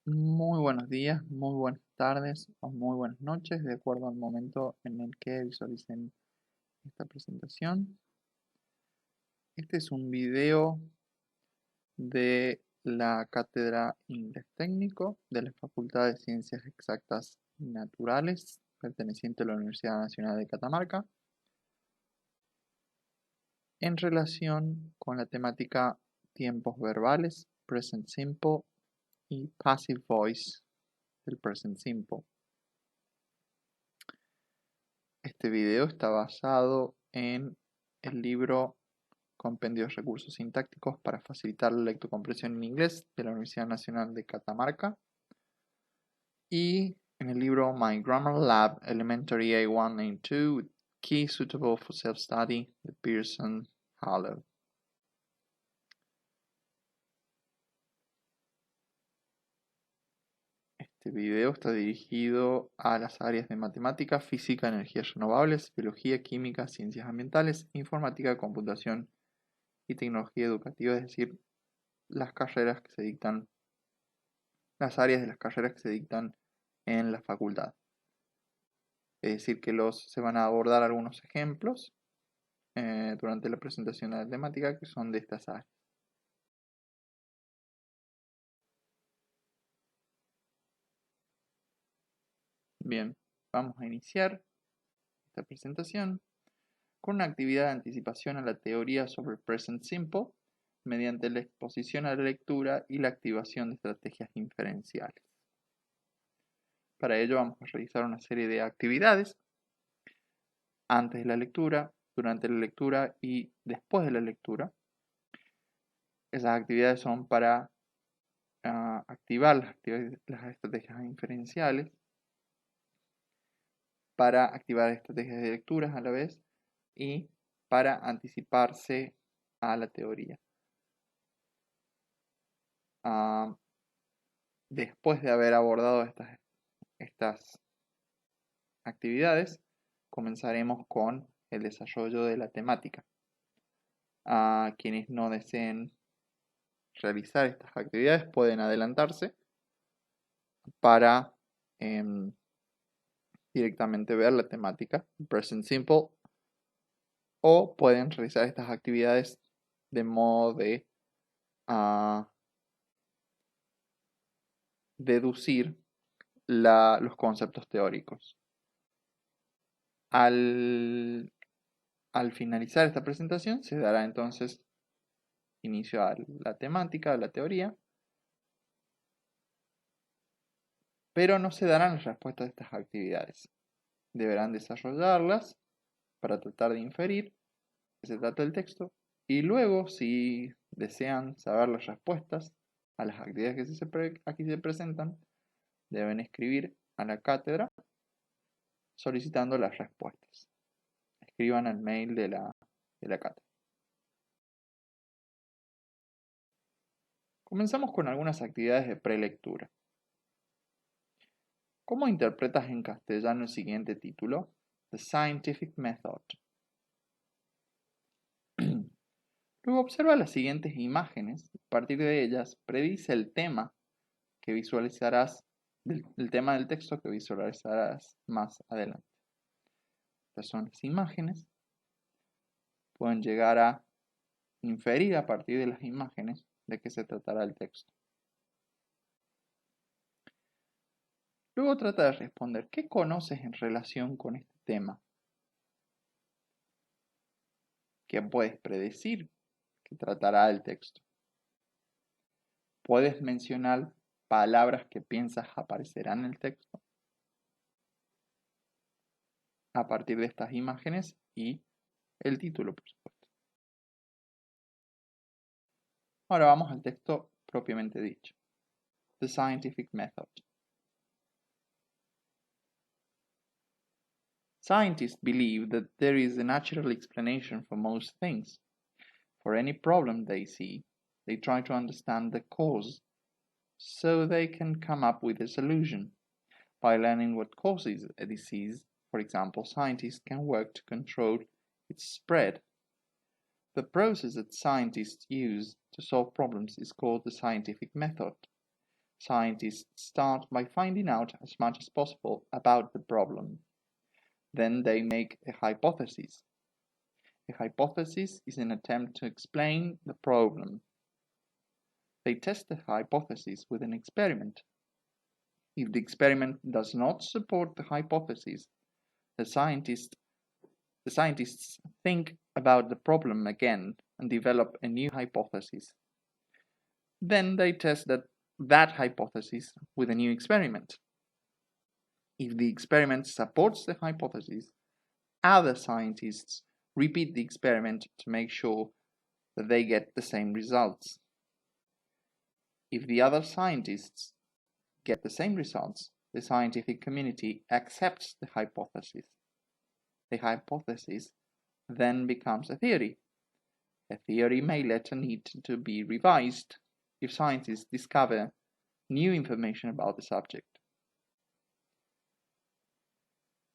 Muy buenos días, muy buenas tardes o muy buenas noches, de acuerdo al momento en el que visualicen esta presentación. Este es un video de la Cátedra Inglés Técnico de la Facultad de Ciencias Exactas y Naturales, perteneciente a la Universidad Nacional de Catamarca, en relación con la temática tiempos verbales, present simple y passive voice del present simple. Este video está basado en el libro Compendio de Recursos Sintácticos para facilitar la lectocomprensión en inglés de la Universidad Nacional de Catamarca y en el libro My Grammar Lab Elementary A1 and 2 with Key Suitable for Self-Study de Pearson Hallow. Este video está dirigido a las áreas de matemática, física, energías renovables, biología, química, ciencias ambientales, informática, computación y tecnología educativa, es decir, las carreras que se dictan, las áreas de las carreras que se dictan en la facultad. Es decir, que se van a abordar algunos ejemplos durante la presentación de la temática que son de estas áreas. Bien, vamos a iniciar esta presentación con una actividad de anticipación a la teoría sobre present simple mediante la exposición a la lectura y la activación de estrategias inferenciales. Para ello vamos a realizar una serie de actividades antes de la lectura, durante la lectura y después de la lectura. Esas actividades son para activar las estrategias inferenciales, para activar estrategias de lecturas a la vez y para anticiparse a la teoría. Después de haber abordado estas actividades, comenzaremos con el desarrollo de la temática. A quienes no deseen realizar estas actividades pueden adelantarse para directamente ver la temática present simple, o pueden realizar estas actividades de modo de deducir los conceptos teóricos. Al finalizar esta presentación se dará entonces inicio a la temática, a la teoría, pero no se darán las respuestas de estas actividades. Deberán desarrollarlas para tratar de inferir de qué se trata el texto y luego, si desean saber las respuestas a las actividades que aquí se presentan, deben escribir a la cátedra solicitando las respuestas. Escriban al mail de la cátedra. Comenzamos con algunas actividades de prelectura. ¿Cómo interpretas en castellano el siguiente título? The Scientific Method. Luego observa las siguientes imágenes. A partir de ellas, predice el tema que visualizarás, el tema del texto que visualizarás más adelante. Estas son las imágenes. Pueden llegar a inferir a partir de las imágenes de qué se tratará el texto. Luego trata de responder, ¿qué conoces en relación con este tema? ¿Qué puedes predecir que tratará el texto? ¿Puedes mencionar palabras que piensas aparecerán en el texto a partir de estas imágenes y el título, por supuesto? Ahora vamos al texto propiamente dicho. The Scientific Method. Scientists believe that there is a natural explanation for most things. For any problem they see, they try to understand the cause so they can come up with a solution. By learning what causes a disease, for example, scientists can work to control its spread. The process that scientists use to solve problems is called the scientific method. Scientists start by finding out as much as possible about the problem. Then they make a hypothesis. A hypothesis is an attempt to explain the problem. They test the hypothesis with an experiment. If the experiment does not support the hypothesis, the scientists think about the problem again and develop a new hypothesis. Then they test that hypothesis with a new experiment. If the experiment supports the hypothesis, other scientists repeat the experiment to make sure that they get the same results. If the other scientists get the same results, the scientific community accepts the hypothesis. The hypothesis then becomes a theory. A theory may later need to be revised if scientists discover new information about the subject.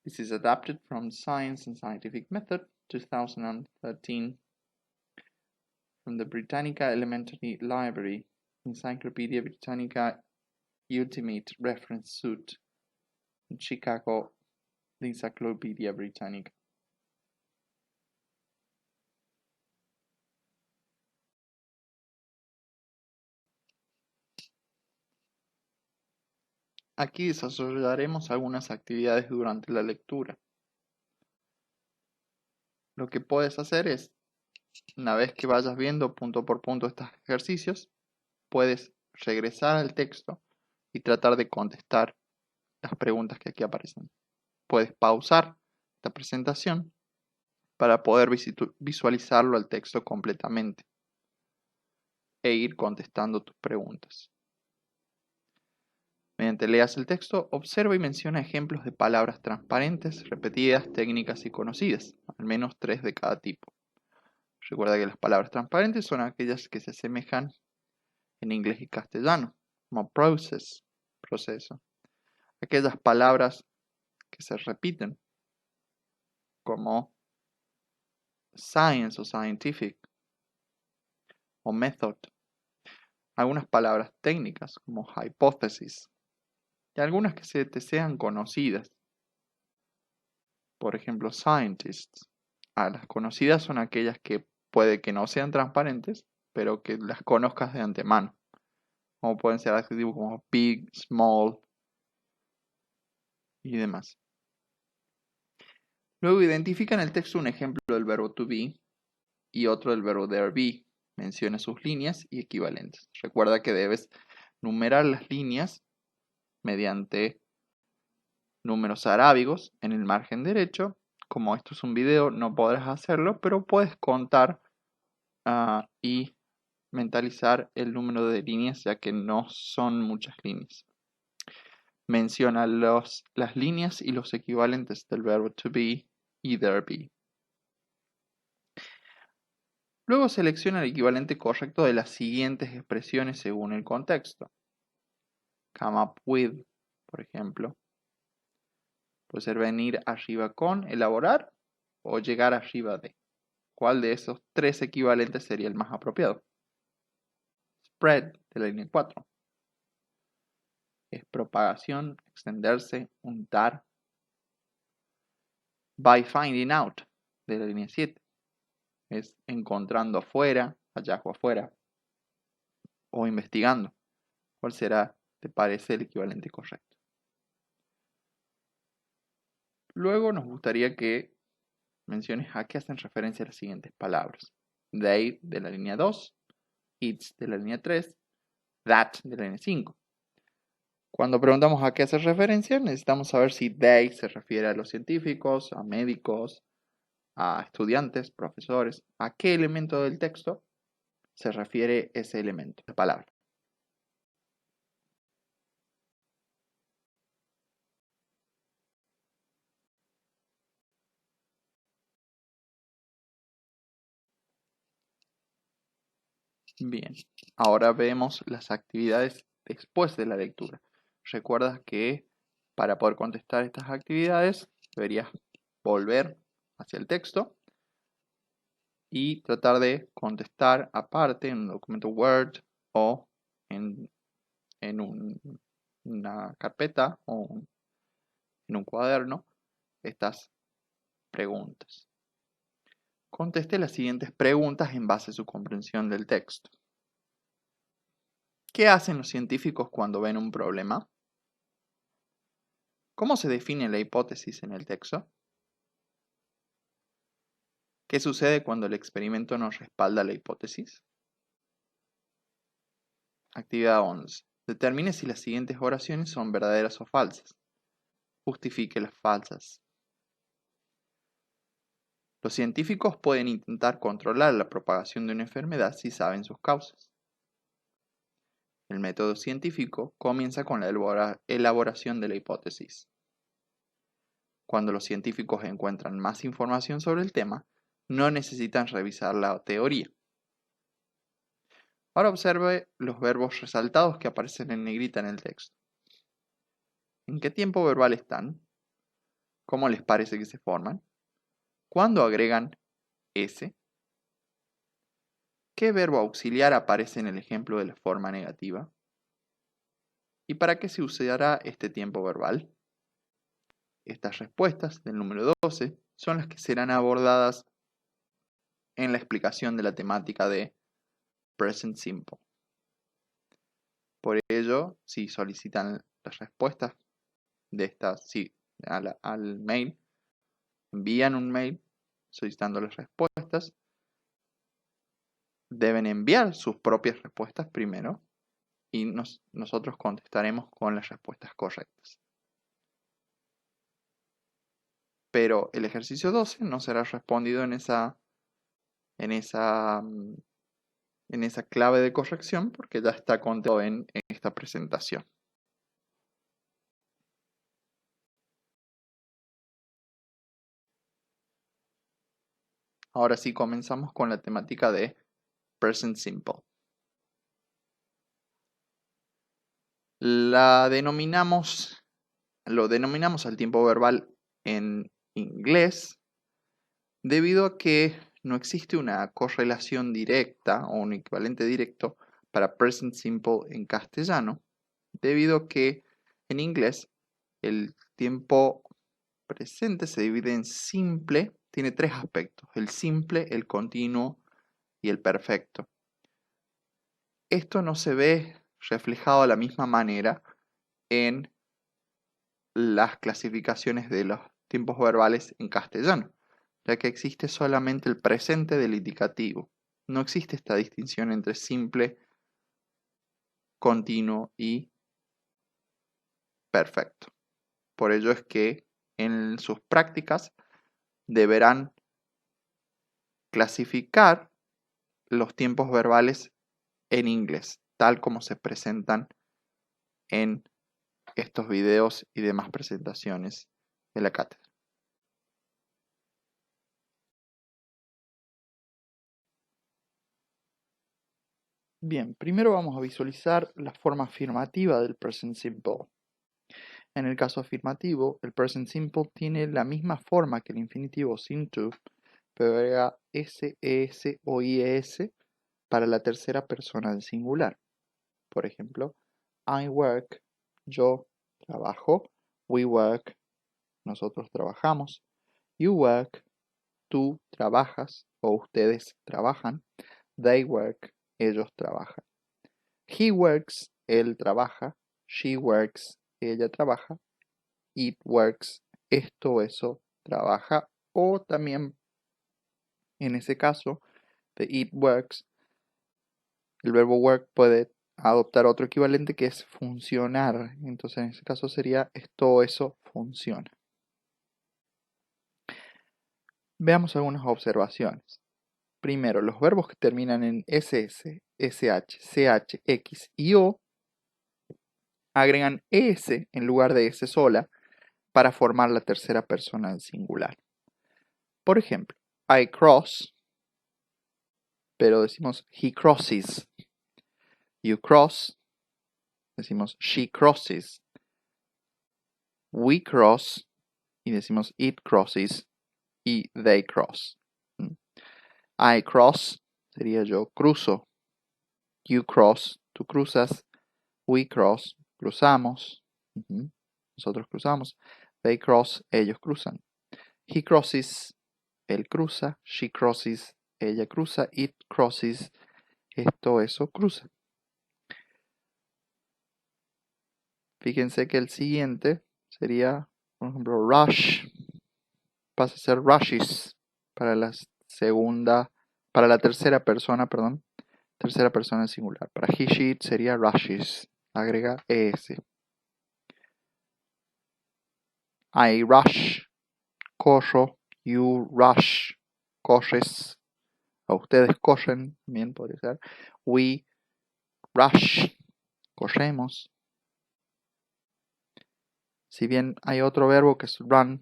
This is adapted from Science and Scientific Method, 2013, from the Britannica Elementary Library, Encyclopedia Britannica Ultimate Reference Suite, in Chicago, the Encyclopedia Britannica. Aquí desarrollaremos algunas actividades durante la lectura. Lo que puedes hacer es, una vez que vayas viendo punto por punto estos ejercicios, puedes regresar al texto y tratar de contestar las preguntas que aquí aparecen. Puedes pausar esta presentación para poder visualizarlo al texto completamente e ir contestando tus preguntas. Mediante leas el texto, observa y menciona ejemplos de palabras transparentes, repetidas, técnicas y conocidas, al menos 3 de cada tipo. Recuerda que las palabras transparentes son aquellas que se asemejan en inglés y castellano, como process, proceso. Aquellas palabras que se repiten, como science o scientific, o method. Algunas palabras técnicas, como hypothesis, y algunas que se te sean conocidas. Por ejemplo, scientists. Las conocidas son aquellas que puede que no sean transparentes, pero que las conozcas de antemano. Como pueden ser adjetivos como big, small y demás. Luego identifica en el texto un ejemplo del verbo to be y otro del verbo there be. Menciona sus líneas y equivalentes. Recuerda que debes numerar las líneas mediante números arábigos en el margen derecho. Como esto es un video, no podrás hacerlo, pero puedes contar y mentalizar el número de líneas, ya que no son muchas líneas. Menciona las líneas y los equivalentes del verbo to be y there be. Luego selecciona el equivalente correcto de las siguientes expresiones según el contexto. Come up with, por ejemplo. Puede ser venir arriba con, elaborar, o llegar arriba de. ¿Cuál de esos 3 equivalentes sería el más apropiado? Spread, de la línea 4. Es propagación, extenderse, untar. By finding out, de la línea 7. Es encontrando afuera, hallazgo afuera. O investigando. ¿Cuál será, te parece, el equivalente correcto? Luego nos gustaría que menciones a qué hacen referencia las siguientes palabras. They, de la línea 2. It's, de la línea 3. That, de la línea 5. Cuando preguntamos a qué hace referencia, necesitamos saber si they se refiere a los científicos, a médicos, a estudiantes, profesores. ¿A qué elemento del texto se refiere ese elemento, la palabra? Bien, ahora vemos las actividades después de la lectura. Recuerda que para poder contestar estas actividades deberías volver hacia el texto y tratar de contestar aparte en un documento Word o en en una carpeta o en un cuaderno estas preguntas. Conteste las siguientes preguntas en base a su comprensión del texto. ¿Qué hacen los científicos cuando ven un problema? ¿Cómo se define la hipótesis en el texto? ¿Qué sucede cuando el experimento no respalda la hipótesis? Actividad 11. Determine si las siguientes oraciones son verdaderas o falsas. Justifique las falsas. Los científicos pueden intentar controlar la propagación de una enfermedad si saben sus causas. El método científico comienza con la elaboración de la hipótesis. Cuando los científicos encuentran más información sobre el tema, no necesitan revisar la teoría. Ahora observe los verbos resaltados que aparecen en negrita en el texto. ¿En qué tiempo verbal están? ¿Cómo les parece que se forman? ¿Cuándo agregan S? ¿Qué verbo auxiliar aparece en el ejemplo de la forma negativa? ¿Y para qué se usará este tiempo verbal? Estas respuestas del número 12 son las que serán abordadas en la explicación de la temática de Present Simple. Por ello, si solicitan las respuestas de estas, al mail, envían un mail solicitando las respuestas, deben enviar sus propias respuestas primero y nosotros contestaremos con las respuestas correctas. Pero el ejercicio 12 no será respondido en esa clave de corrección porque ya está contenido en esta presentación. Ahora sí comenzamos con la temática de Present Simple. Lo denominamos al tiempo verbal en inglés debido a que no existe una correlación directa o un equivalente directo para Present Simple en castellano, debido a que en inglés el tiempo presente se divide en simple, tiene tres aspectos: el simple, el continuo y el perfecto. Esto no se ve reflejado de la misma manera en las clasificaciones de los tiempos verbales en castellano, ya que existe solamente el presente del indicativo. No existe esta distinción entre simple, continuo y perfecto. Por ello es que en sus prácticas deberán clasificar los tiempos verbales en inglés, tal como se presentan en estos videos y demás presentaciones de la cátedra. Bien, primero vamos a visualizar la forma afirmativa del present simple. En el caso afirmativo, el present simple tiene la misma forma que el infinitivo sin to, pero agrega s, es o ies para la tercera persona del singular. Por ejemplo, I work, yo trabajo; we work, nosotros trabajamos; you work, tú trabajas o ustedes trabajan; they work, ellos trabajan; he works, él trabaja; she works, ella trabaja; it works, esto o eso trabaja. O también, en ese caso de it works, el verbo work puede adoptar otro equivalente que es funcionar. Entonces, en ese caso sería esto o eso funciona. Veamos algunas observaciones. Primero, los verbos que terminan en ss, sh, ch, x y o agregan es en lugar de s sola para formar la tercera persona del singular. Por ejemplo, I cross, pero decimos he crosses. You cross, decimos she crosses. We cross, y decimos it crosses. Y they cross. I cross sería yo cruzo. You cross, tú cruzas. We cross, cruzamos. Nosotros cruzamos. They cross, ellos cruzan. He crosses, él cruza. She crosses, ella cruza. It crosses, esto, eso, cruza. Fíjense que el siguiente sería, por ejemplo, rush. Pasa a ser rushes para la tercera persona, perdón. Tercera persona singular. Para he, she, it sería rushes. Agrega es. I rush, corro. You rush, corres. O ustedes corren, bien podría ser. We rush, corremos. Si bien hay otro verbo que es run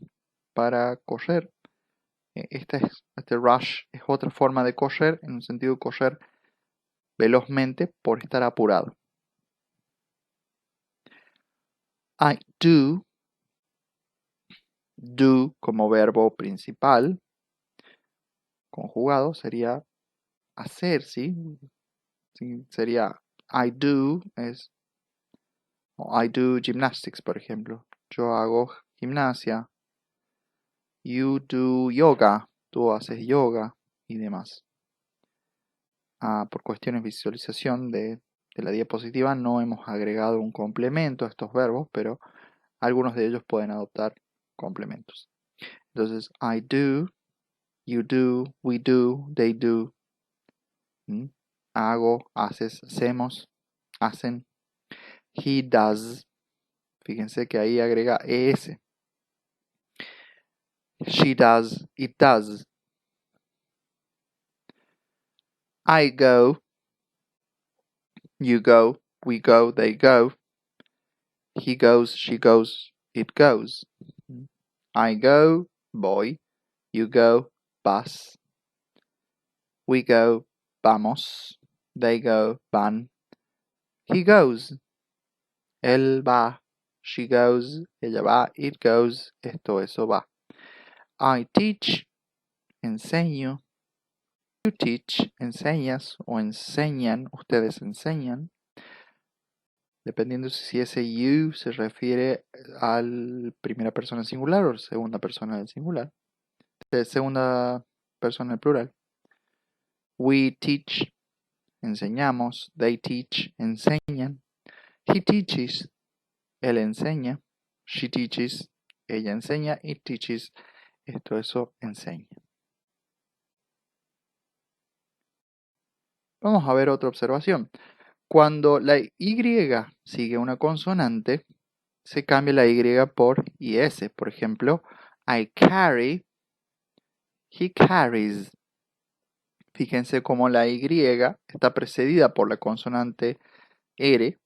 para correr, este rush es otra forma de correr, en un sentido de correr velozmente por estar apurado. I do como verbo principal, conjugado, sería hacer, ¿sí? Sería I do gymnastics, por ejemplo. Yo hago gimnasia. You do yoga. Tú haces yoga y demás. Por cuestiones de visualización de la diapositiva no hemos agregado un complemento a estos verbos, pero algunos de ellos pueden adoptar complementos. Entonces, I do, you do, we do, they do. Hago, haces, hacemos, hacen. He does. Fíjense que ahí agrega es. She does, it does. I go, you go, we go, they go. He goes, she goes, it goes. I go, voy. You go, vas. We go, vamos. They go, van. He goes. Él va. She goes. Ella va. It goes. Esto, eso va. I teach. Enseño. You teach. Enseñas o enseñan. Ustedes enseñan. Dependiendo si ese you se refiere al primera persona singular o segunda persona del singular. Segunda persona del plural. We teach. Enseñamos. They teach. Enseñan. He teaches. Él enseña. She teaches. Ella enseña. It teaches. Esto, eso, enseña. Vamos a ver otra observación. Cuando la Y sigue una consonante, se cambia la Y por IS. Por ejemplo, I carry. He carries. Fíjense cómo la Y está precedida por la consonante R.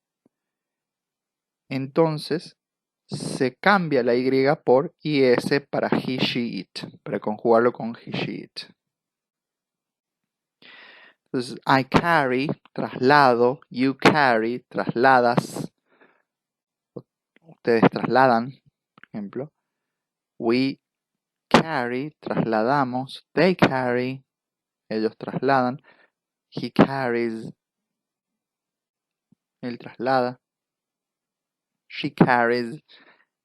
Entonces, se cambia la Y por IS para he, she, it. Para conjugarlo con he, she, it. Entonces, I carry, traslado. You carry, trasladas. Ustedes trasladan, por ejemplo. We carry, trasladamos. They carry, ellos trasladan. He carries, él traslada. She carries,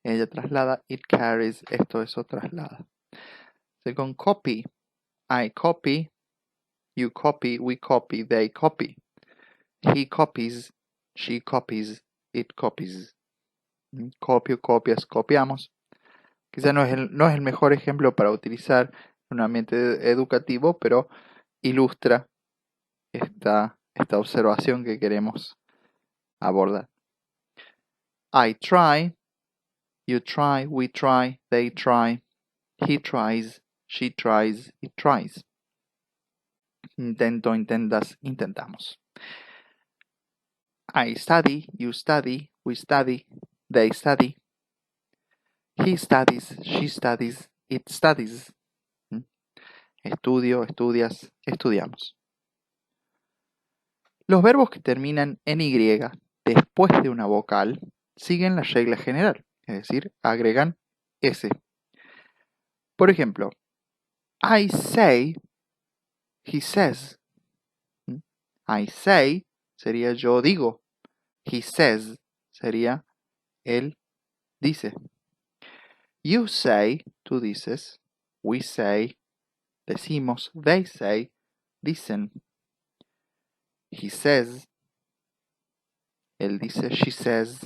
ella traslada. It carries, esto, eso, traslada. Second, copy. I copy. You copy, we copy, they copy. He copies, she copies, it copies. Copio, copias, copiamos. Quizá no es el mejor ejemplo para utilizar en un ambiente educativo, pero ilustra esta observación que queremos abordar. I try, you try, we try, they try, he tries, she tries, it tries. Intento, intentas, intentamos. I study, you study, we study, they study. He studies, she studies, it studies. Estudio, estudias, estudiamos. Los verbos que terminan en Y después de una vocal siguen la regla general, es decir, agregan S. Por ejemplo, I say, he says. I say sería yo digo. He says sería él dice. You say, tú dices. We say, decimos. They say, dicen. He says, él dice. She says,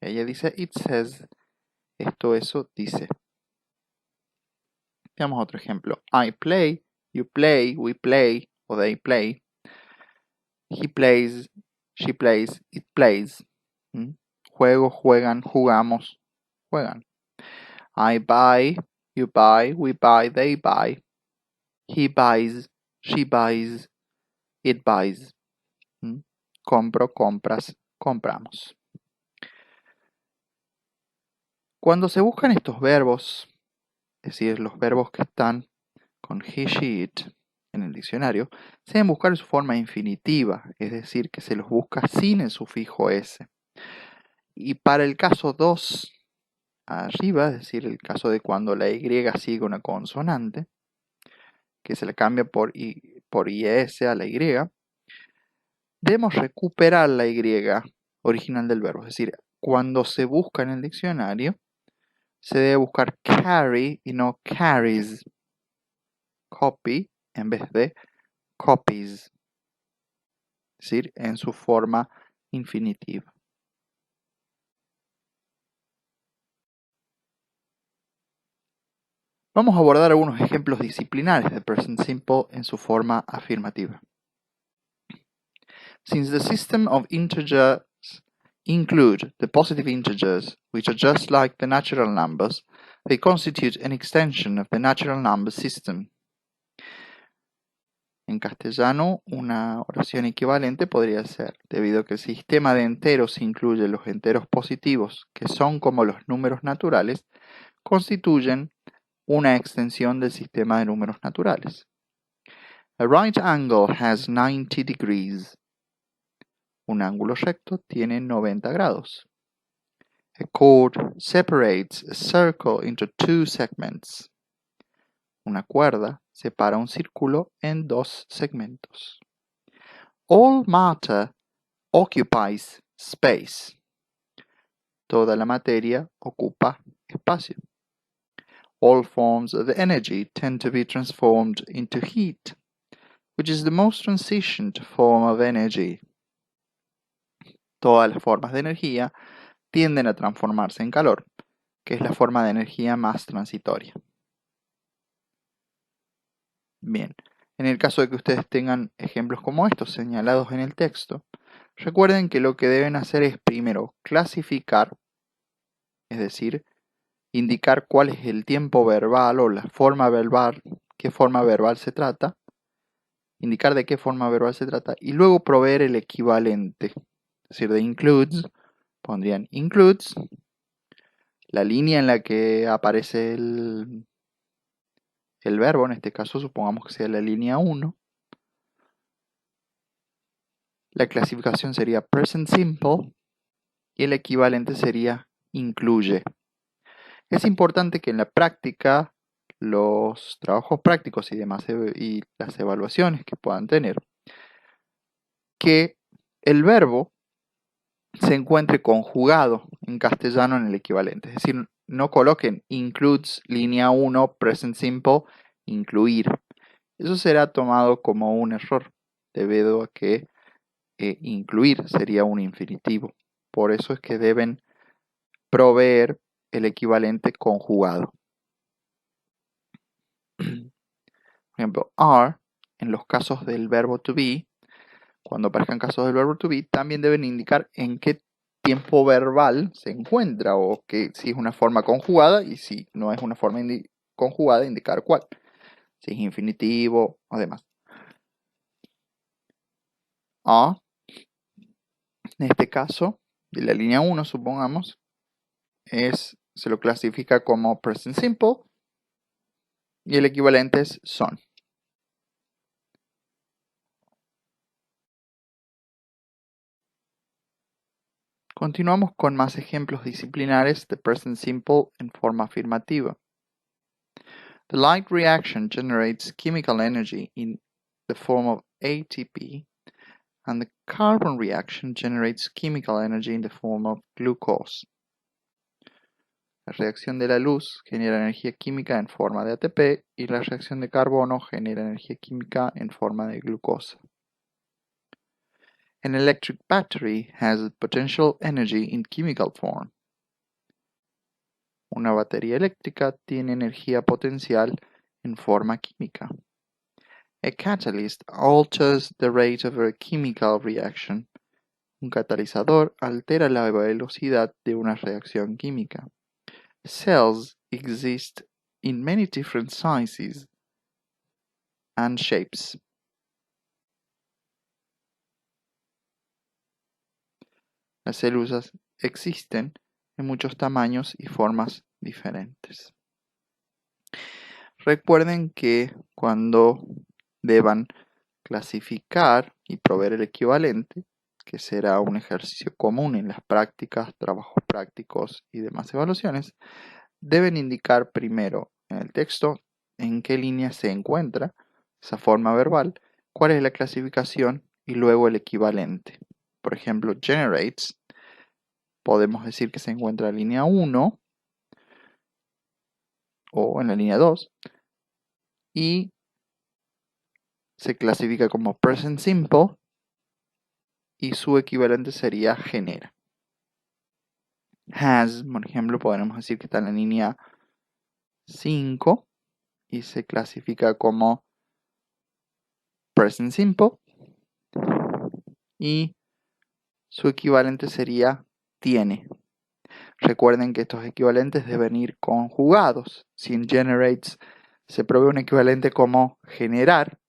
ella dice. It says, esto, eso, dice. Veamos otro ejemplo. I play, you play, we play, o they play. He plays, she plays, it plays. Juego, juegan, jugamos, juegan. I buy, you buy, we buy, they buy. He buys, she buys, it buys. Compro, compras, compramos. Cuando se buscan estos verbos, es decir, los verbos que están con he, she, it en el diccionario, se deben buscar en su forma infinitiva, es decir, que se los busca sin el sufijo s. Y para el caso 2 arriba, es decir, el caso de cuando la y sigue una consonante, que se le cambia por is a la y, debemos recuperar la y original del verbo. Es decir, cuando se busca en el diccionario, se debe buscar carry y no carries. Copy en vez de copies. Es decir, en su forma infinitiva. Vamos a abordar algunos ejemplos disciplinares de present simple en su forma afirmativa. Since the system of integers include the positive integers, which are just like the natural numbers, they constitute an extension of the natural number system. En castellano, una oración equivalente podría ser, debido a que el sistema de enteros incluye los enteros positivos, que son como los números naturales, constituyen una extensión del sistema de números naturales. A right angle has 90 degrees. Un ángulo recto tiene 90 grados. A chord separates a circle into two segments. Una cuerda separa un círculo en dos segmentos. All matter occupies space. Toda la materia ocupa espacio. All forms of energy tend to be transformed into heat, which is the most transitioned form of energy. Todas las formas de energía tienden a transformarse en calor, que es la forma de energía más transitoria. Bien, en el caso de que ustedes tengan ejemplos como estos señalados en el texto, recuerden que lo que deben hacer es primero clasificar, es decir, indicar cuál es el tiempo verbal o la forma verbal, qué forma verbal se trata, indicar de qué forma verbal se trata y luego proveer el equivalente. Es decir, de includes, pondrían includes, la línea en la que aparece el verbo, en este caso supongamos que sea la línea 1. La clasificación sería present simple y el equivalente sería incluye. Es importante que en la práctica, los trabajos prácticos y demás y las evaluaciones que puedan tener, que el verbo se encuentre conjugado en castellano en el equivalente. Es decir, no coloquen includes línea 1 present simple incluir. Eso será tomado como un error debido a que incluir sería un infinitivo. Por eso es que deben proveer el equivalente conjugado. Por ejemplo, are, en los casos del verbo to be, cuando aparezcan casos del verbo to be, también deben indicar en qué tiempo verbal se encuentra, o que si es una forma conjugada, y si no es una forma conjugada, indicar cuál. Si es infinitivo o demás. A, en este caso, de la línea 1, supongamos, se lo clasifica como present simple, y el equivalente es son. Continuamos con más ejemplos disciplinares de present simple en forma afirmativa. The light reaction generates chemical energy in the form of ATP and the carbon reaction generates chemical energy in the form of glucose. La reacción de la luz genera energía química en forma de ATP y la reacción de carbono genera energía química en forma de glucosa. An electric battery has potential energy in chemical form. Una batería eléctrica tiene energía potencial en forma química. A catalyst alters the rate of a chemical reaction. Un catalizador altera la velocidad de una reacción química. Cells exist in many different sizes and shapes. Las células existen en muchos tamaños y formas diferentes. Recuerden que cuando deban clasificar y proveer el equivalente, que será un ejercicio común en las prácticas, trabajos prácticos y demás evaluaciones, deben indicar primero en el texto en qué línea se encuentra esa forma verbal, cuál es la clasificación y luego el equivalente. Por ejemplo, generates, podemos decir que se encuentra en la línea 1 o en la línea 2 y se clasifica como present simple y su equivalente sería genera. Has, por ejemplo, podemos decir que está en la línea 5 y se clasifica como present simple y su equivalente sería tiene. Recuerden que estos equivalentes deben ir conjugados. Si en generates se provee un equivalente como generar,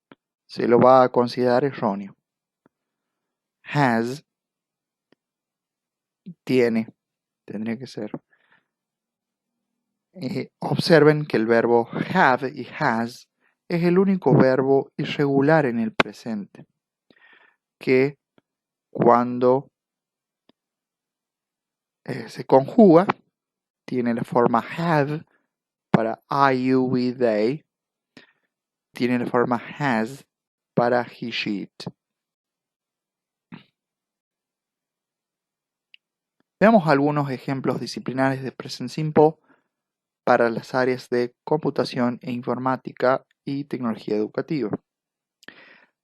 se lo va a considerar erróneo. Has, tiene, tendría que ser. Observen que el verbo have y has es el único verbo irregular en el presente, que cuando se conjuga tiene la forma have para I, you, we, they, tiene la forma has para he, she, it. Veamos algunos ejemplos disciplinares de present simple para las áreas de computación e informática y tecnología educativa.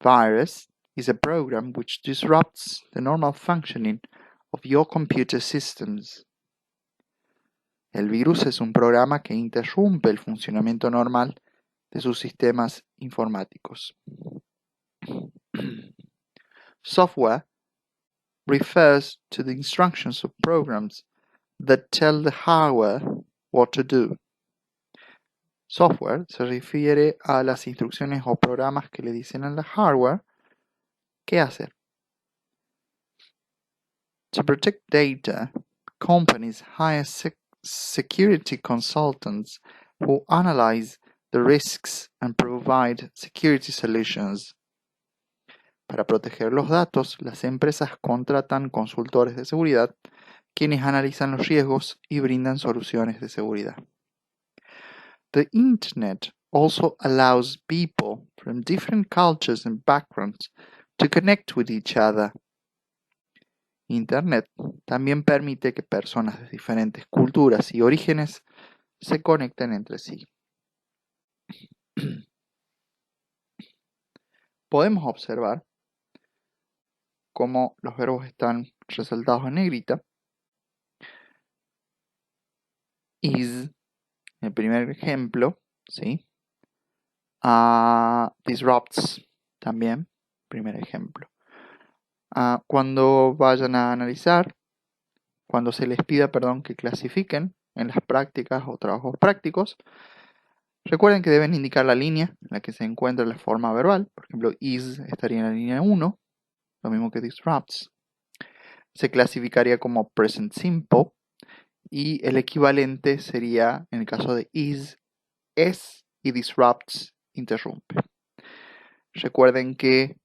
Virus is a program which disrupts the normal functioning of your computer systems. El virus es un programa que interrumpe el funcionamiento normal de sus sistemas informáticos. Software refers to the instructions of programs that tell the hardware what to do. Software se refiere a las instrucciones o programas que le dicen al hardware qué hacer. To protect data, companies hire security consultants who analyze the risks and provide security solutions. Para proteger los datos, las empresas contratan consultores de seguridad quienes analizan los riesgos y brindan soluciones de seguridad. The Internet also allows people from different cultures and backgrounds to connect with each other. Internet también permite que personas de diferentes culturas y orígenes se conecten entre sí. Podemos observar cómo los verbos están resaltados en negrita. Is, el primer ejemplo, ¿sí? Disrupts, también, primer ejemplo. Cuando vayan a analizar, cuando se les pida, que clasifiquen en las prácticas o trabajos prácticos, recuerden que deben indicar la línea en la que se encuentra la forma verbal. Por ejemplo, is estaría en la línea 1, lo mismo que disrupts. Se clasificaría como present simple y el equivalente sería, en el caso de is, es y disrupts, interrumpe. Recuerden que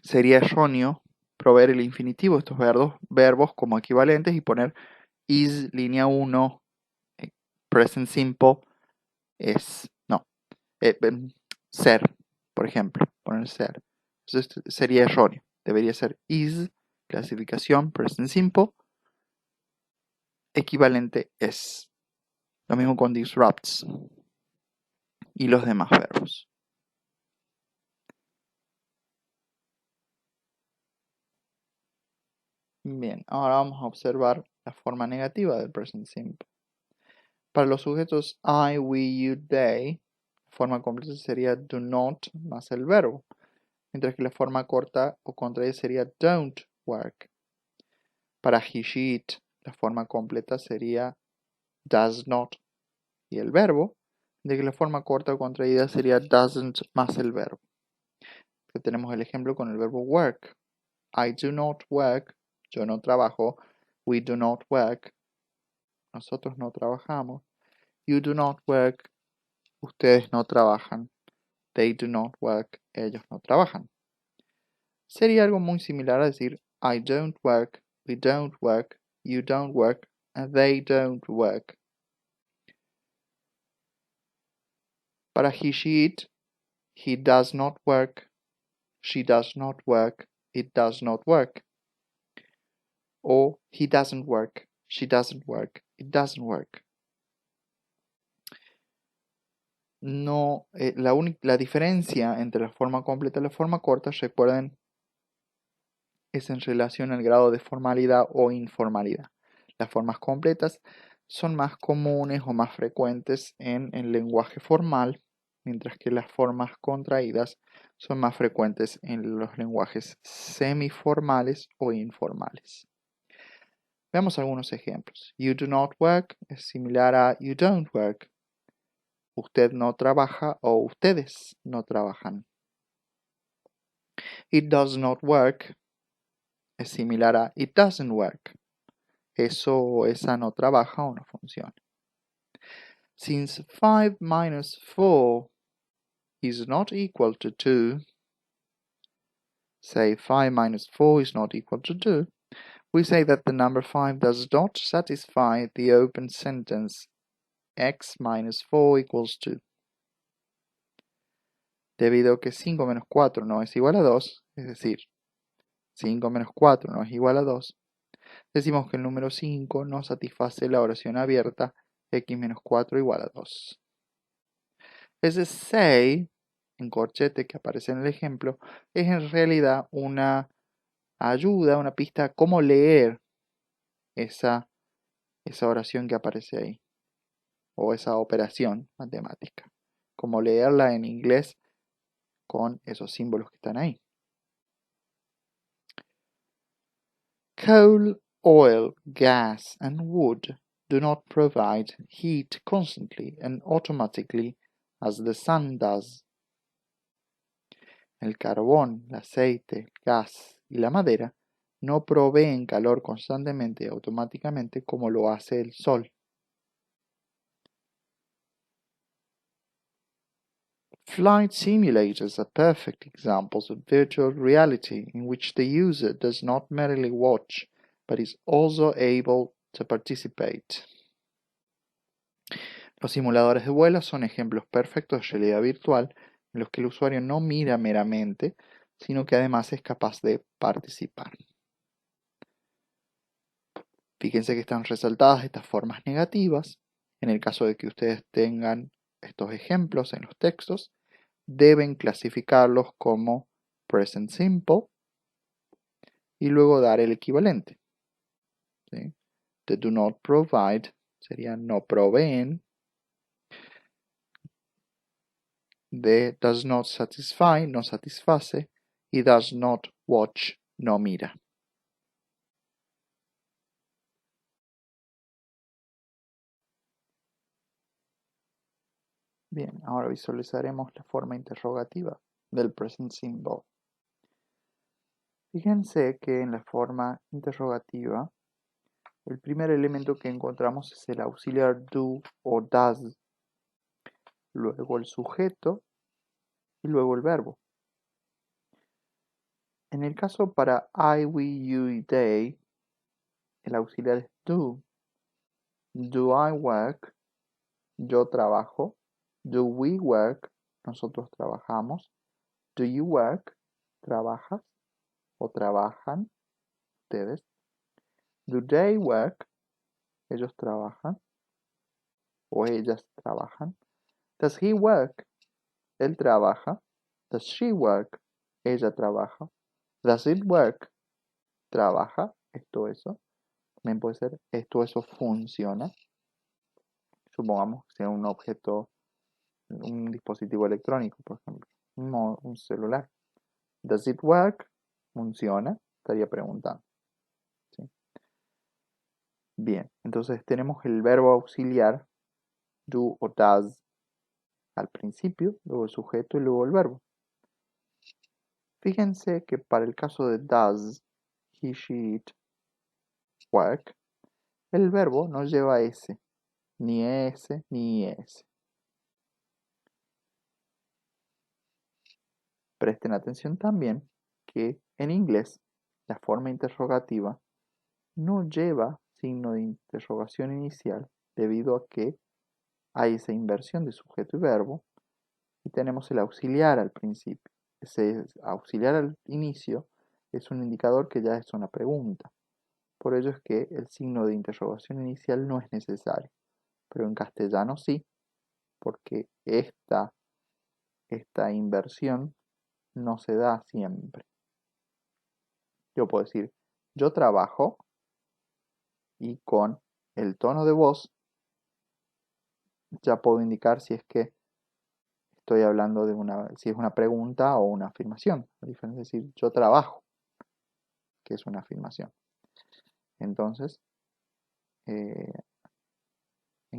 sería erróneo proveer el infinitivo de estos verbos como equivalentes y poner is línea 1, present simple, es, no, ser, por ejemplo, poner ser. Entonces sería erróneo. Debería ser is, clasificación, present simple, equivalente es. Lo mismo con disrupts y los demás verbos. Bien, ahora vamos a observar la forma negativa del present simple. Para los sujetos I, we, you, they, la forma completa sería do not más el verbo, mientras que la forma corta o contraída sería don't work. Para he, she, it, la forma completa sería does not y el verbo, mientras que la forma corta o contraída sería doesn't más el verbo. Aquí tenemos el ejemplo con el verbo work. I do not work, yo no trabajo. We do not work, nosotros no trabajamos. You do not work, ustedes no trabajan. They do not work, ellos no trabajan. Sería algo muy similar a decir I don't work, we don't work, you don't work, and they don't work. Para he, she, it, he does not work, she does not work, it does not work. O he doesn't work, she doesn't work, it doesn't work. No, la diferencia entre la forma completa y la forma corta, recuerden, es en relación al grado de formalidad o informalidad. Las formas completas son más comunes o más frecuentes en el lenguaje formal, mientras que las formas contraídas son más frecuentes en los lenguajes semiformales o informales. Veamos algunos ejemplos. You do not work es similar a you don't work. Usted no trabaja o ustedes no trabajan. It does not work es similar a it doesn't work. Eso o esa no trabaja o no funciona. Since 5 minus 4 is not equal to 2, say 5 minus 4 is not equal to 2, we say that the number 5 does not satisfy the open sentence x minus 4 equals 2. Debido a que 5 menos 4 no es igual a 2, es decir, 5 menos 4 no es igual a 2, decimos que el número 5 no satisface la oración abierta x menos 4 igual a 2. Ese say, en corchete que aparece en el ejemplo, es en realidad una ayuda, una pista a cómo leer esa oración que aparece ahí, o esa operación matemática, cómo leerla en inglés con esos símbolos que están ahí. Coal, oil, gas, and wood do not provide heat constantly and automatically as the sun does. El carbón, el aceite, el gas y la madera no proveen calor constantemente y automáticamente como lo hace el sol. Flight simulators are perfect examples of virtual reality in which the user does not merely watch, but is also able to participate. Los simuladores de vuelo son ejemplos perfectos de realidad virtual en los que el usuario no mira meramente, sino que además es capaz de participar. Fíjense que están resaltadas estas formas negativas. En el caso de que ustedes tengan estos ejemplos en los textos, deben clasificarlos como present simple y luego dar el equivalente. ¿Sí? The do not provide sería no proveen. The does not satisfy no satisface y does not watch no mira. Bien, ahora visualizaremos la forma interrogativa del present simple. Fíjense que en la forma interrogativa, el primer elemento que encontramos es el auxiliar do o does, luego el sujeto y luego el verbo. En el caso para I, we, you y they, el auxiliar es do. Do I work? Yo trabajo. Do we work? Nosotros trabajamos. Do you work? ¿Trabajas o trabajan ustedes? Do they work? ¿Ellos trabajan o ellas trabajan? Does he work? Él trabaja. Does she work? Ella trabaja. Does it work? Trabaja. Esto, eso. También puede ser esto, eso funciona. Supongamos que sea un objeto, un dispositivo electrónico, por ejemplo. Un celular. Does it work? Funciona. Estaría preguntando. ¿Sí? Bien, entonces tenemos el verbo auxiliar do o does al principio, luego el sujeto y luego el verbo. Fíjense que para el caso de does, he, she, it, work, el verbo no lleva S, ni S, ni S. Presten atención también que en inglés la forma interrogativa no lleva signo de interrogación inicial debido a que hay esa inversión de sujeto y verbo y tenemos el auxiliar al principio. Ese auxiliar al inicio es un indicador que ya es una pregunta. Por ello es que el signo de interrogación inicial no es necesario, pero en castellano sí, porque esta inversión no se da siempre. Yo puedo decir, yo trabajo y con el tono de voz ya puedo indicar si es que estoy hablando de si es una pregunta o una afirmación. La diferencia es decir, yo trabajo, que es una afirmación. Entonces, en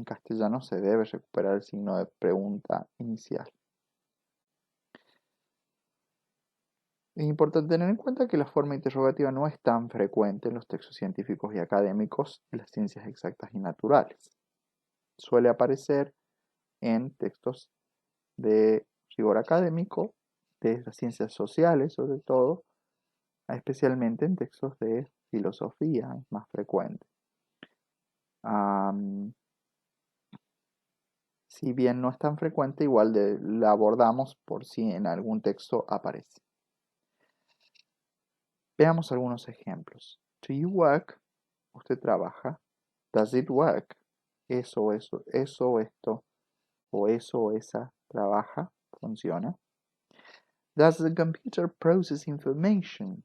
castellano se debe recuperar el signo de pregunta inicial. Es importante tener en cuenta que la forma interrogativa no es tan frecuente en los textos científicos y académicos de las ciencias exactas y naturales. Suele aparecer en textos de rigor académico, de las ciencias sociales sobre todo, especialmente en textos de filosofía, es más frecuente. Si bien no es tan frecuente, igual la abordamos por si en algún texto aparece. Veamos algunos ejemplos. Do you work? ¿Usted trabaja? Does it work? Eso, esto, o eso, o esa, trabaja, funciona. Does the computer process information?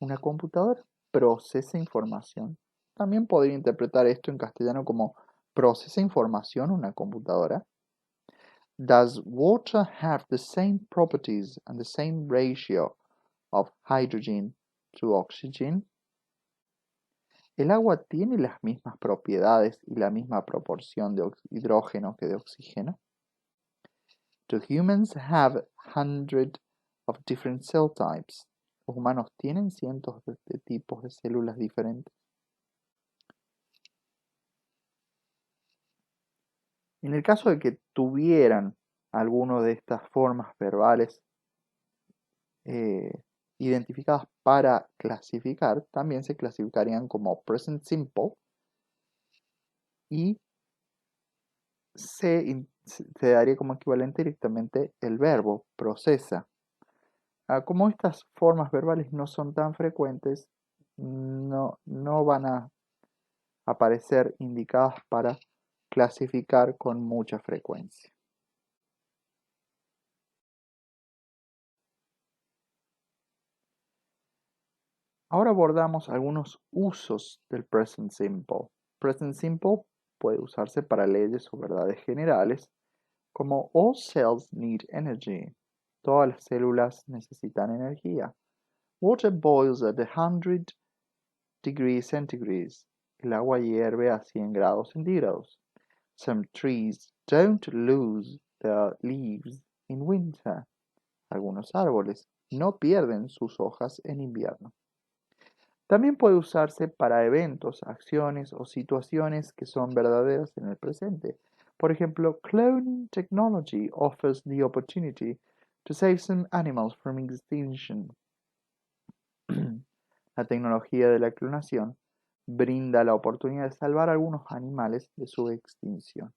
¿Una computadora procesa información? También podría interpretar esto en castellano como ¿procesa información una computadora? Does water have the same properties and the same ratio of hydrogen to oxygen? ¿El agua tiene las mismas propiedades y la misma proporción de hidrógeno que de oxígeno? Do humans have hundreds of different cell types? ¿Los humanos tienen cientos de tipos de células diferentes? En el caso de que tuvieran alguna de estas formas verbales identificadas para clasificar, también se clasificarían como present simple y se daría como equivalente directamente el verbo procesa. Como estas formas verbales no son tan frecuentes, no van a aparecer indicadas para clasificar con mucha frecuencia. Ahora abordamos algunos usos del present simple. Present simple puede usarse para leyes o verdades generales, como all cells need energy. Todas las células necesitan energía. Water boils at 100 degrees centigrade. El agua hierve a 100 grados centígrados. Some trees don't lose their leaves in winter. Algunos árboles no pierden sus hojas en invierno. También puede usarse para eventos, acciones o situaciones que son verdaderas en el presente. Por ejemplo, cloning technology offers the opportunity to save some animals from extinction. La tecnología de la clonación brinda la oportunidad de salvar a algunos animales de su extinción.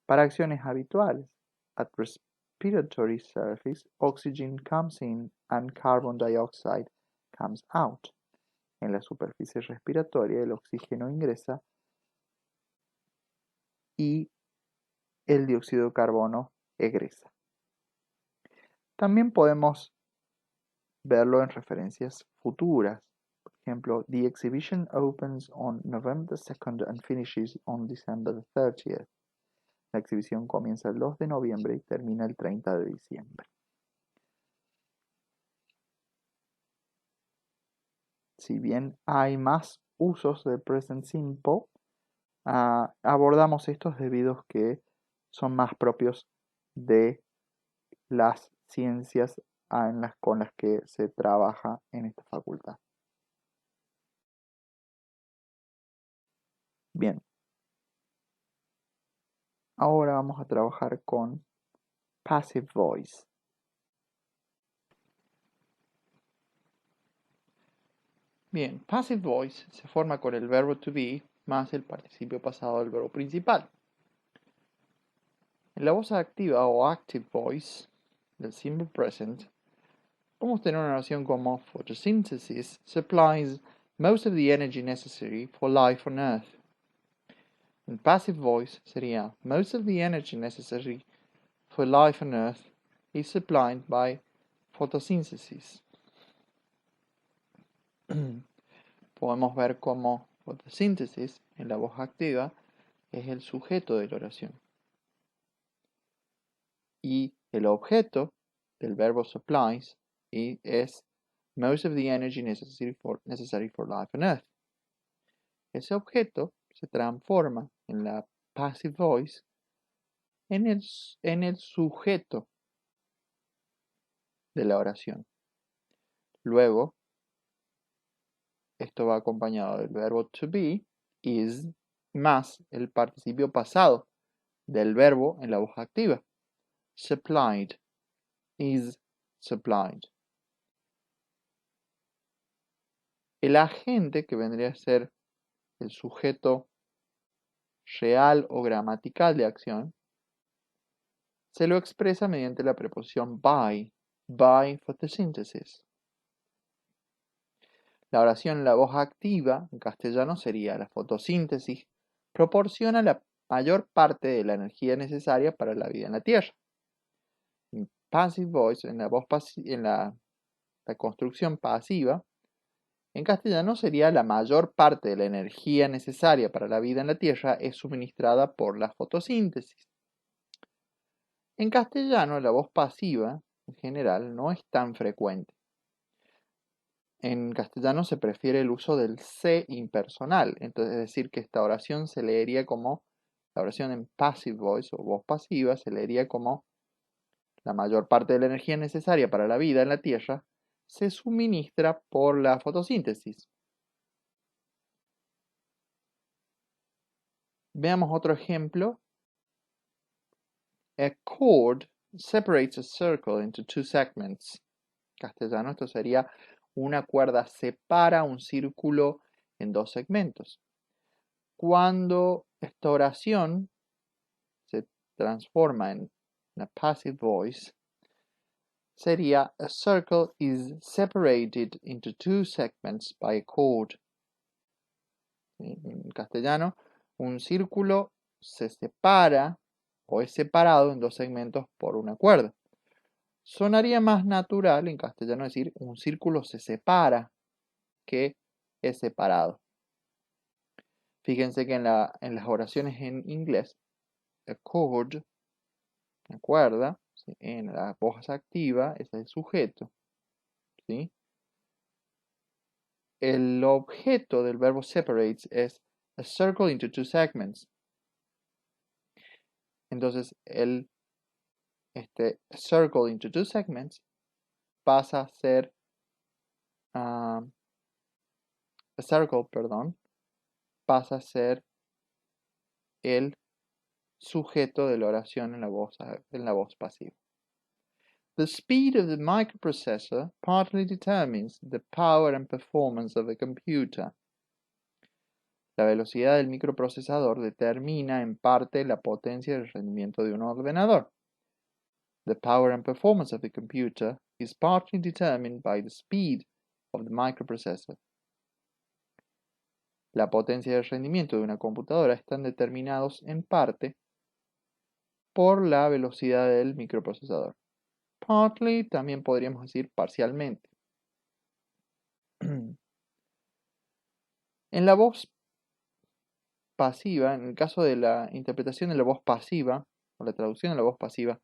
Para acciones habituales, at respiratory surface, oxygen comes in and carbon dioxide comes out. En la superficie respiratoria el oxígeno ingresa y el dióxido de carbono egresa. También podemos verlo en referencias futuras. Por ejemplo, the exhibition opens on November 2nd and finishes on December 30th. La exhibición comienza el 2 de noviembre y termina el 30 de diciembre. Si bien hay más usos del present simple, abordamos estos debido a que son más propios de las ciencias con las que se trabaja en esta facultad. Bien. Ahora vamos a trabajar con passive voice. Bien, passive voice se forma con el verbo to be más el participio pasado del verbo principal. En la voz activa o active voice del simple present, podemos tener una oración como photosynthesis supplies most of the energy necessary for life on Earth. En passive voice sería most of the energy necessary for life on Earth is supplied by photosynthesis. Podemos ver cómo photosynthesis en la voz activa es el sujeto de la oración. Y el objeto del verbo supplies es most of the energy necessary for life on Earth. Ese objeto se transforma en la passive voice en el sujeto de la oración. Luego, esto va acompañado del verbo to be, is, más el participio pasado del verbo en la voz activa. Supplied, is supplied. El agente, que vendría a ser el sujeto real o gramatical de acción, se lo expresa mediante la preposición by photosynthesis. La oración en la voz activa, en castellano, sería la fotosíntesis proporciona la mayor parte de la energía necesaria para la vida en la Tierra. En passive voice, en la construcción pasiva, en castellano sería la mayor parte de la energía necesaria para la vida en la Tierra es suministrada por la fotosíntesis. En castellano, la voz pasiva, en general, no es tan frecuente. En castellano se prefiere el uso del se impersonal, entonces es decir que esta oración se leería como, la oración en passive voice o voz pasiva se leería como la mayor parte de la energía necesaria para la vida en la Tierra se suministra por la fotosíntesis. Veamos otro ejemplo. A chord separates a circle into two segments. En castellano esto sería una cuerda separa un círculo en dos segmentos. Cuando esta oración se transforma en una passive voice, sería a circle is separated into two segments by a chord. En castellano, un círculo se separa o es separado en dos segmentos por una cuerda. Sonaría más natural en castellano decir un círculo se separa que es separado. Fíjense que en las oraciones en inglés, a chord, una cuerda, ¿sí? En la voz activa es el sujeto. ¿Sí? El objeto del verbo separates es a circle into two segments. Entonces, circle into two segments pasa a ser a circle, perdón, pasa a ser el sujeto de la oración en la voz pasiva. The speed of the microprocessor partly determines the power and performance of a computer. La velocidad del microprocesador determina en parte la potencia y el rendimiento de un ordenador. The power and performance of the computer is partly determined by the speed of the microprocessor. La potencia y el rendimiento de una computadora están determinados en parte por la velocidad del microprocesador. Partly también podríamos decir parcialmente. En la voz pasiva, en el caso de la interpretación de la voz pasiva, o la traducción de la voz pasiva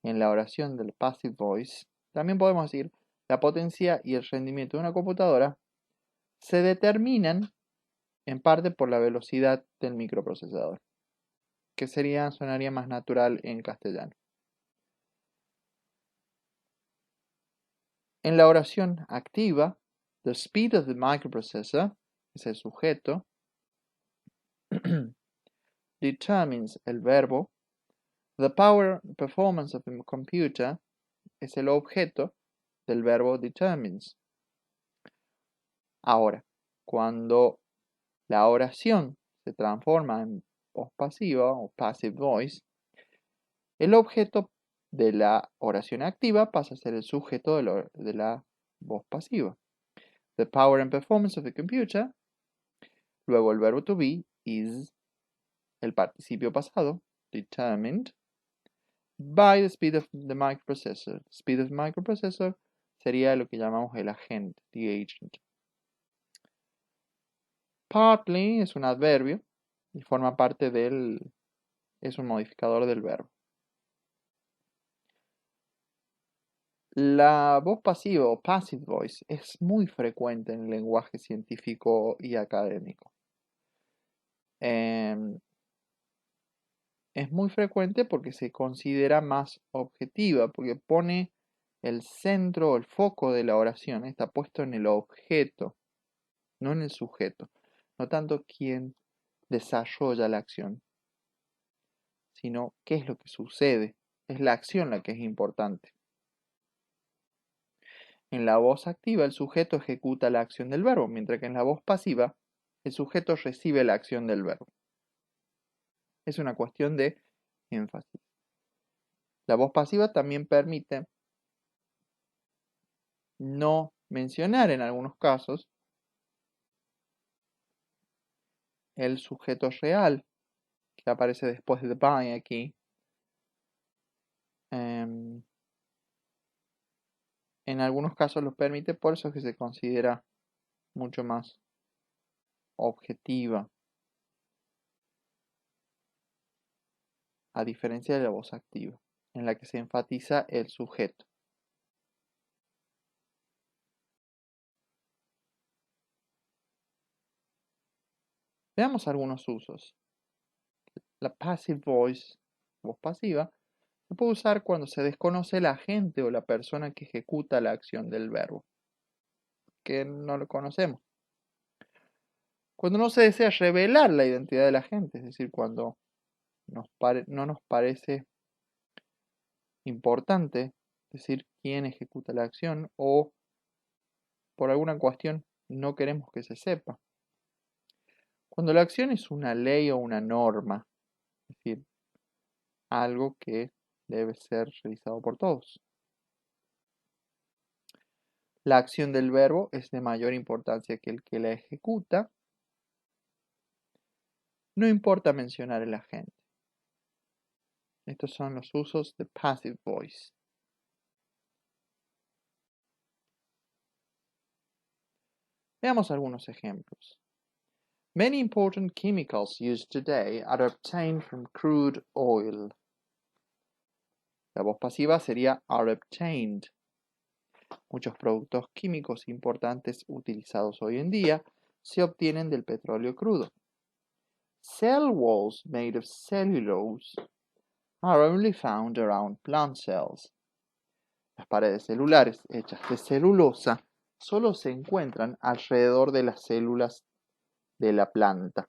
en la oración del passive voice, también podemos decir la potencia y el rendimiento de una computadora se determinan en parte por la velocidad del microprocesador, que sonaría más natural en castellano. En la oración activa, the speed of the microprocessor es el sujeto, determines el verbo, the power and performance of the computer es el objeto del verbo determines. Ahora, cuando la oración se transforma en voz pasiva o passive voice, el objeto de la oración activa pasa a ser el sujeto de la voz pasiva. The power and performance of the computer, luego el verbo to be is el participio pasado, determined, by the speed of the microprocessor. Speed of the microprocessor sería lo que llamamos el agente, the agent. Partly es un adverbio y forma parte es un modificador del verbo. La voz pasiva o passive voice es muy frecuente en el lenguaje científico y académico. Es muy frecuente porque se considera más objetiva, porque pone el centro, el foco de la oración, está puesto en el objeto, no en el sujeto. No tanto quién desarrolla la acción, sino qué es lo que sucede. Es la acción la que es importante. En la voz activa, el sujeto ejecuta la acción del verbo, mientras que en la voz pasiva, el sujeto recibe la acción del verbo. Es una cuestión de énfasis. La voz pasiva también permite no mencionar en algunos casos el sujeto real que aparece después de by aquí. En algunos casos lo permite, por eso es que se considera mucho más objetiva, a diferencia de la voz activa, en la que se enfatiza el sujeto. Veamos algunos usos. La passive voice, voz pasiva, se puede usar cuando se desconoce el agente o la persona que ejecuta la acción del verbo, que no lo conocemos. Cuando no se desea revelar la identidad del agente, es decir, cuando no nos parece importante decir quién ejecuta la acción o por alguna cuestión no queremos que se sepa. Cuando la acción es una ley o una norma, es decir, algo que debe ser realizado por todos. La acción del verbo es de mayor importancia que el que la ejecuta. No importa mencionar el agente. Estos son los usos de passive voice. Veamos algunos ejemplos. Many important chemicals used today are obtained from crude oil. La voz pasiva sería are obtained. Muchos productos químicos importantes utilizados hoy en día se obtienen del petróleo crudo. Cell walls made of cellulose are only found around plant cells. Las paredes celulares hechas de celulosa solo se encuentran alrededor de las células de la planta.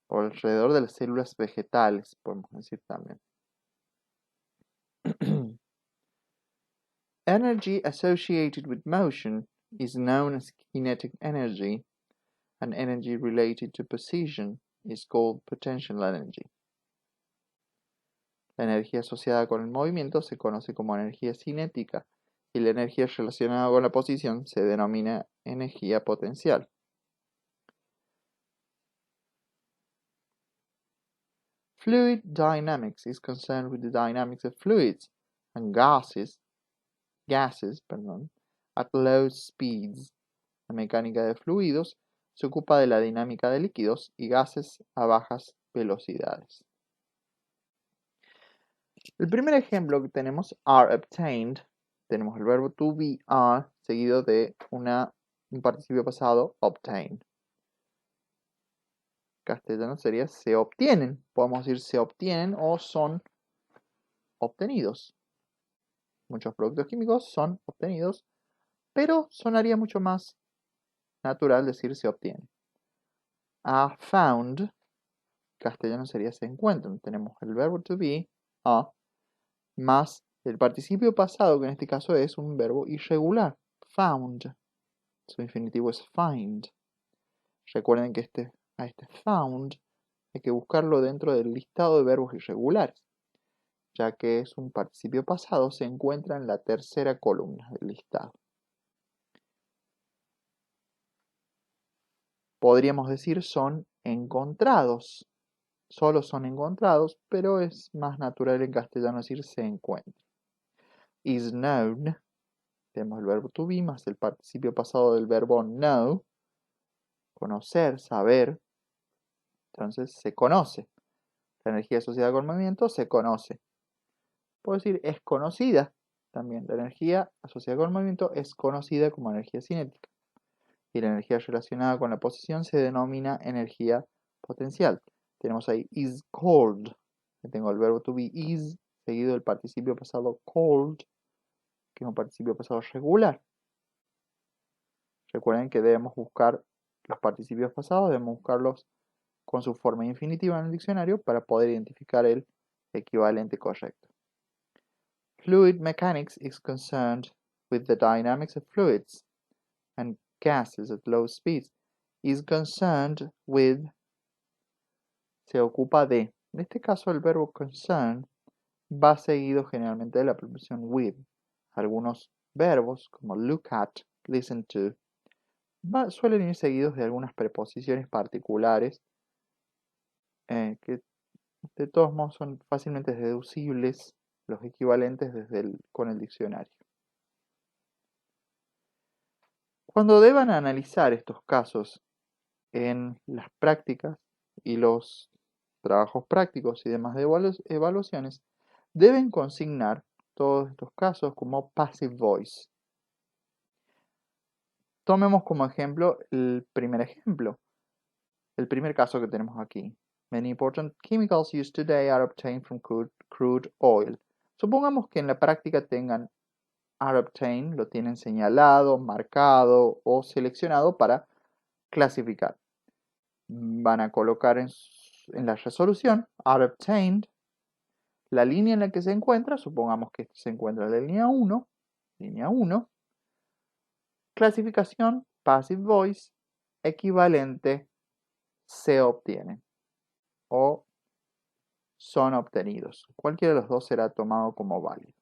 O alrededor de las células vegetales, podemos decir también. Energy associated with motion is known as kinetic energy, and energy related to position is called potential energy. La energía asociada con el movimiento se conoce como energía cinética y la energía relacionada con la posición se denomina energía potencial. Fluid dynamics is concerned with the dynamics of fluids and gases, at low speeds. La mecánica de fluidos se ocupa de la dinámica de líquidos y gases a bajas velocidades. El primer ejemplo que tenemos, are obtained, tenemos el verbo to be are seguido de un participio pasado, obtain. Castellano sería se obtienen. Podemos decir se obtienen o son obtenidos. Muchos productos químicos son obtenidos, pero sonaría mucho más natural decir se obtienen. Are found, castellano sería se encuentran. Tenemos el verbo to be, a, más el participio pasado, que en este caso es un verbo irregular, found. Su infinitivo es find. Recuerden que a este found hay que buscarlo dentro del listado de verbos irregulares, ya que es un participio pasado, se encuentra en la tercera columna del listado. Podríamos decir son encontrados. Solo son encontrados, pero es más natural en castellano decir se encuentra. Is known. Tenemos el verbo to be más el participio pasado del verbo know. Conocer, saber. Entonces se conoce. La energía asociada con el movimiento se conoce. Puedo decir es conocida. También la energía asociada con el movimiento es conocida como energía cinética. Y la energía relacionada con la posición se denomina energía potencial. Tenemos ahí is cold. Tengo el verbo to be is, seguido del participio pasado cold, que es un participio pasado regular. Recuerden que debemos buscar los participios pasados, debemos buscarlos con su forma infinitiva en el diccionario para poder identificar el equivalente correcto. Fluid mechanics is concerned with the dynamics of fluids and gases at low speeds. Is concerned with, se ocupa de. En este caso el verbo concern va seguido generalmente de la preposición with. Algunos verbos como look at, listen to, suelen ir seguidos de algunas preposiciones particulares que de todos modos son fácilmente deducibles los equivalentes con el diccionario. Cuando deban analizar estos casos en las prácticas y los trabajos prácticos y demás de evaluaciones, deben consignar todos estos casos como passive voice. Tomemos como ejemplo el primer caso que tenemos aquí. Many important chemicals used today are obtained from crude oil. Supongamos que en la práctica tengan are obtained, lo tienen señalado, marcado o seleccionado para clasificar. Van a colocar en la resolución are obtained la línea en la que se encuentra, supongamos que se encuentra en la línea 1, clasificación, passive voice, equivalente, se obtienen o son obtenidos. Cualquiera de los dos será tomado como válido.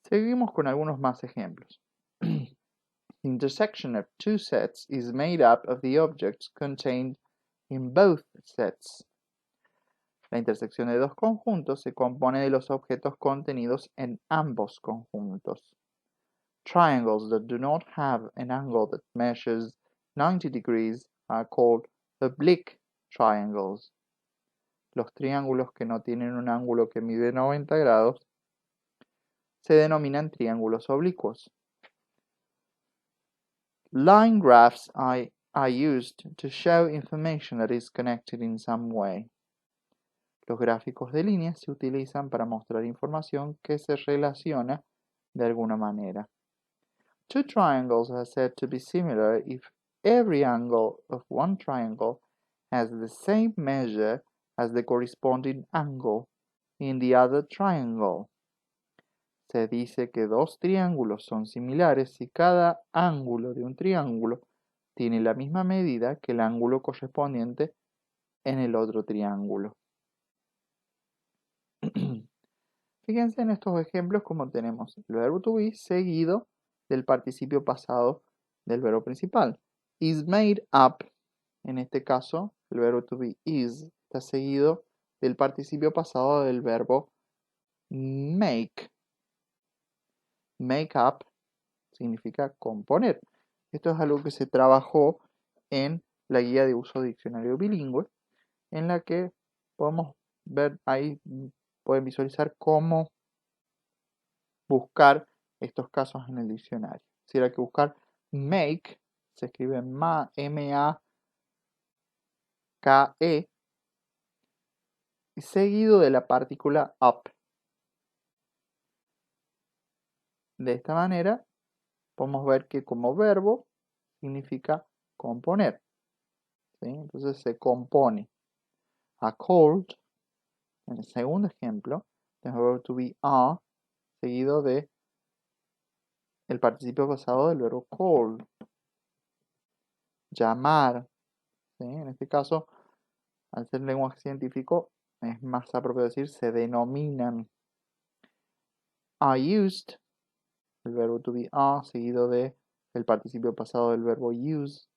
Seguimos con algunos más ejemplos. The intersection of two sets is made up of the objects contained in both sets. La intersección de dos conjuntos se compone de los objetos contenidos en ambos conjuntos. Triangles that do not have an angle that measures 90 degrees are called oblique triangles. Los triángulos que no tienen un ángulo que mide 90 grados se denominan triángulos oblicuos. Line graphs are used to show information that is connected in some way. Los gráficos de líneas se utilizan para mostrar información que se relaciona de alguna manera. Two triangles are said to be similar if every angle of one triangle has the same measure as the corresponding angle in the other triangle. Se dice que dos triángulos son similares si cada ángulo de un triángulo tiene la misma medida que el ángulo correspondiente en el otro triángulo. Fíjense en estos ejemplos como tenemos el verbo to be seguido del participio pasado del verbo principal. Is made up, en este caso el verbo to be is, está seguido del participio pasado del verbo make. Make up significa componer. Esto es algo que se trabajó en la guía de uso de diccionario bilingüe, en la que podemos ver ahí, pueden visualizar cómo buscar estos casos en el diccionario. Si hay que buscar make, se escribe M-A-K-E, seguido de la partícula up. De esta manera, podemos ver que como verbo significa componer. ¿Sí? Entonces se compone. A cold, en el segundo ejemplo, tenemos el verbo to be a, seguido de el participio pasado del verbo call. Llamar, ¿sí? En este caso, al ser lenguaje científico, es más apropiado decir se denominan. I used, el verbo to be a, seguido de el participio pasado del verbo use,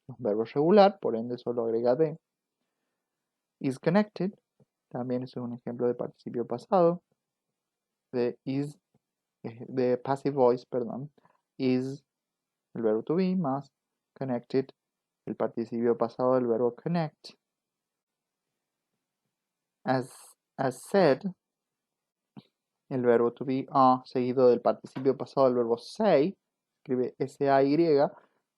un verbo regular, por ende solo agrega de. Is connected, también es un ejemplo de participio pasado, de is, de passive voice, perdón, is el verbo to be más connected, el participio pasado del verbo connect. As said, el verbo to be seguido del participio pasado del verbo say, escribe S-A-Y.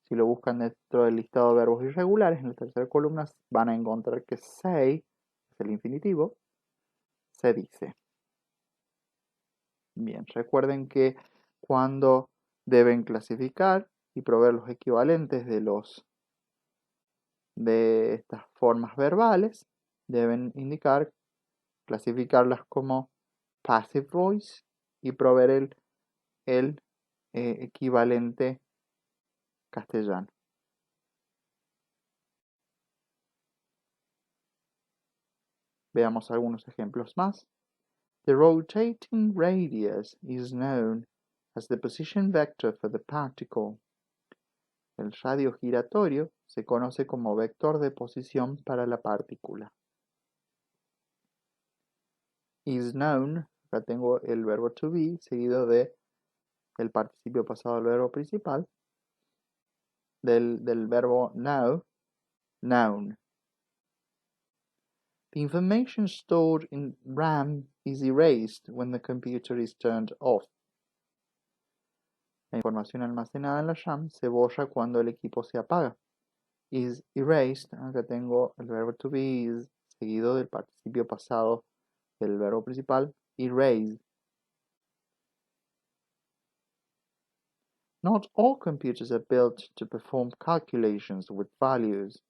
Si lo buscan dentro del listado de verbos irregulares, en la tercera columna van a encontrar que say es el infinitivo, se dice. Bien, recuerden que cuando deben clasificar y proveer los equivalentes de estas formas verbales, deben clasificarlas como passive voice y proveer el equivalente castellano. Veamos algunos ejemplos más. The rotating radius is known as the position vector for the particle. El radio giratorio se conoce como vector de posición para la partícula. Is known, acá tengo el verbo to be seguido de el participio pasado del verbo principal, del verbo know, known. The information stored in RAM is erased when the computer is turned off. La información almacenada en la RAM se borra cuando el equipo se apaga. Is erased, acá tengo el verbo to be is seguido del participio pasado del verbo principal, erase. Not all computers are built to perform calculations with values.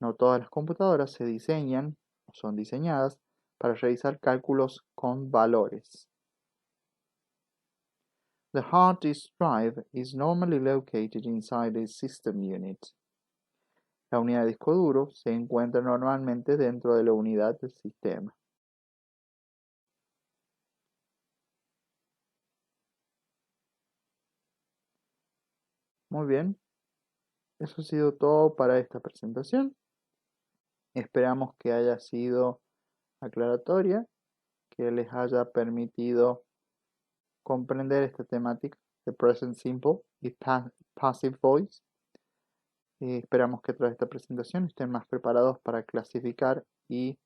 No todas las computadoras se diseñan o son diseñadas para realizar cálculos con valores. The hard disk drive is normally located inside a system unit. La unidad de disco duro se encuentra normalmente dentro de la unidad del sistema. Muy bien, eso ha sido todo para esta presentación. Esperamos que haya sido aclaratoria, que les haya permitido comprender esta temática de present simple y passive voice. Esperamos que tras esta presentación estén más preparados para clasificar y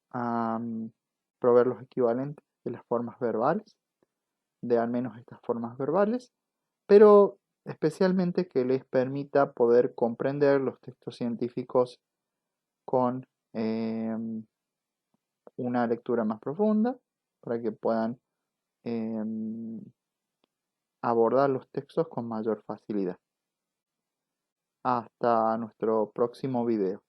proveer los equivalentes de las formas verbales, de al menos estas formas verbales, pero especialmente que les permita poder comprender los textos científicos con una lectura más profunda, para que puedan abordar los textos con mayor facilidad. Hasta nuestro próximo video.